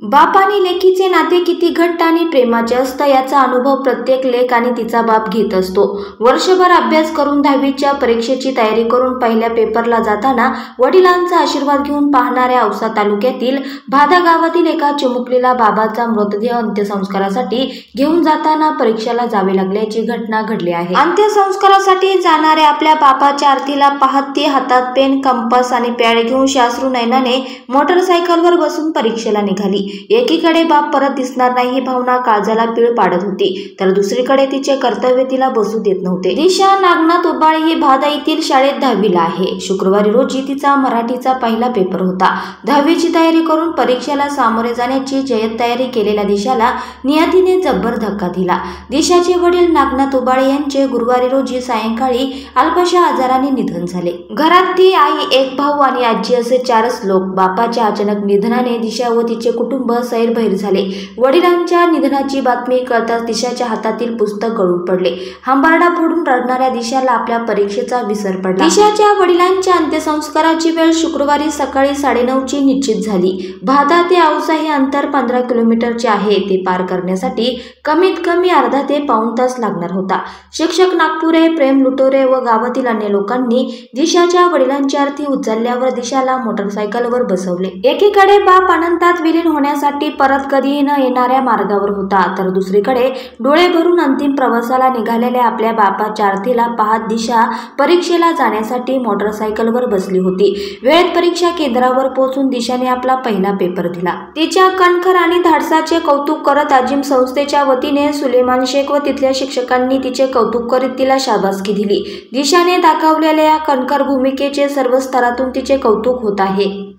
बाप आणि लेकीचे नाते किती घट्ट आणि प्रेमाचे असतं याचा अनुभव प्रत्येक लेक आणि तिचा बाप घेत असतो। वर्षभर अभ्यास करून 10वीच्या परीक्षेची तयारी करून पहिल्या पेपरला जाताना वडिलांचा आशीर्वाद घेऊन पाहणाऱ्या औसा तालुक्यातील भादा गावातील एका चिमुकलीला बाबाचा मृतदेह अंत्यसंस्कारासाठी घेऊन जाताना परीक्षेला जावे लागल्याची घटना घडली आहे। अंत्यसंस्कारासाठी जाणाऱ्या आपल्या बापाच्या आरतीला पाहत ती हातात पेन, कंपास आणि पॅड घेऊन शास्त्रू नयनाने मोटरसायकलवर बसून परीक्षेला निघाली। एकीकडे बाप परत दिसणार नाही ही भावना काळजाला पीळ पाडत होती, तर दुसरीकडे तिचे कर्तव्य तिला बसू देत नव्हते। दिशा नागनाथ उबाळे ही भादा येथील शाळेत 10वीला आहे। शुक्रवारी रोजी तिचा मराठीचा पहिला पेपर होता। 10वीची तयारी करून परीक्षेला सामोरे जाण्याची जय्यत तयारी केलेल्या दिशाला नियतीने जब्बर धक्का दिला। दिशाचे वडील नागनाथ उबाळे यांचे गुरुवारी रोजी सायंकाळी अल्पशा आजाराने निधन झाले। घरात ती आई, एक भाऊ आणि आजी असे 4च लोक। बापाच्या अचानक निधनाने दिशा व तिचे कुटुंब सैरभैर झाले। वडिलांच्या निधनाची बातमी कळताच दिशाच्या हातातील पुस्तक गळून पडले। हंबरडा फोडून रडणाऱ्या दिशाला आपल्या परीक्षेचा विसर पडला। दिशाच्या वडिलांच्या अंत्यसंस्काराची वेळ शुक्रवारी सकाळी 9:30ची निश्चित झाली। भादा ते औसा हे अंतर 15 किलोमीटरचे आहे। ते पार करण्यासाठी कमीत कमी अर्धा ते पाऊण तास लागणार होता। शिक्षक, नागपुरे, प्रेम लुटोरे व गावातील अन्य लोकांनी दिशाच्या वडिलांची आरती उचलल्यावर दिशाला मोटरसायकलवर बसवले। एकीकडे बाप अनंतात विलीन होण्यासाठी परत कधीही न येणाऱ्या मार्गावर होता, तर दुसरीकडे डोळे भरून अंतिम प्रवासाला निघालेल्या आपल्या बापाच्या आरतीला पाहत दिशा परीक्षेला जाण्यासाठी मोटरसायकलवर बसली होती। वेळेत परीक्षा केंद्रावर पोहोचून दिशाने आपला पहिला पेपर दिला। तिच्या कणखर आणि धाडसाचे कौतुक करत आजिम संस्थेच्या वतीने सुलेमान शेख व तिथल्या शिक्षकांनी तिचे कौतुक करीत तिला शाबासकी दिली। दिशाने दाखवलेल्या या कणखर भूमिकेचे सर्व स्तरातून तिचे कौतुक होत आहे।